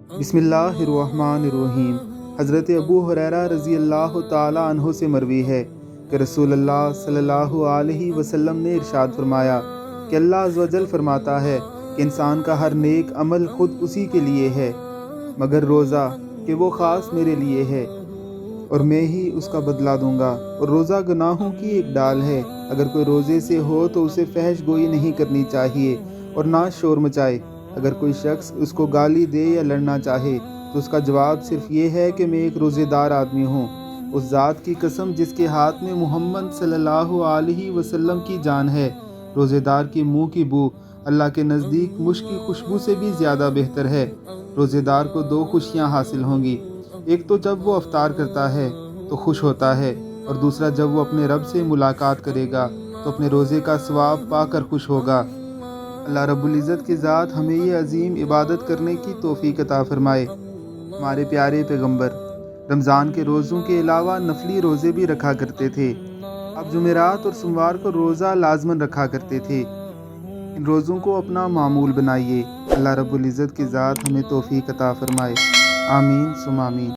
بسم اللہ الرحمن الرحیم۔ حضرت ابو ہریرہ رضی اللہ تعالی عنہ سے مروی ہے کہ رسول اللہ صلی اللہ علیہ وسلم نے ارشاد فرمایا کہ اللہ عز و جل فرماتا ہے کہ انسان کا ہر نیک عمل خود اسی کے لیے ہے مگر روزہ کہ وہ خاص میرے لیے ہے اور میں ہی اس کا بدلہ دوں گا۔ اور روزہ گناہوں کی ایک ڈال ہے، اگر کوئی روزے سے ہو تو اسے فحش گوئی نہیں کرنی چاہیے اور نہ شور مچائے۔ اگر کوئی شخص اس کو گالی دے یا لڑنا چاہے تو اس کا جواب صرف یہ ہے کہ میں ایک روزے دار آدمی ہوں۔ اس ذات کی قسم جس کے ہاتھ میں محمد صلی اللہ علیہ وسلم کی جان ہے، روزے دار کے منہ کی بو اللہ کے نزدیک مشک کی خوشبو سے بھی زیادہ بہتر ہے۔ روزے دار کو دو خوشیاں حاصل ہوں گی، ایک تو جب وہ افطار کرتا ہے تو خوش ہوتا ہے، اور دوسرا جب وہ اپنے رب سے ملاقات کرے گا تو اپنے روزے کا ثواب پا کر خوش ہوگا۔ اللہ رب العزت کی ذات ہمیں یہ عظیم عبادت کرنے کی توفیق عطا فرمائے۔ ہمارے پیارے پیغمبر رمضان کے روزوں کے علاوہ نفلی روزے بھی رکھا کرتے تھے۔ آپ جمعرات اور سوموار کو روزہ لازماً رکھا کرتے تھے۔ ان روزوں کو اپنا معمول بنائیے۔ اللہ رب العزت کی ذات ہمیں توفیق عطا فرمائے۔ آمین ثم آمین۔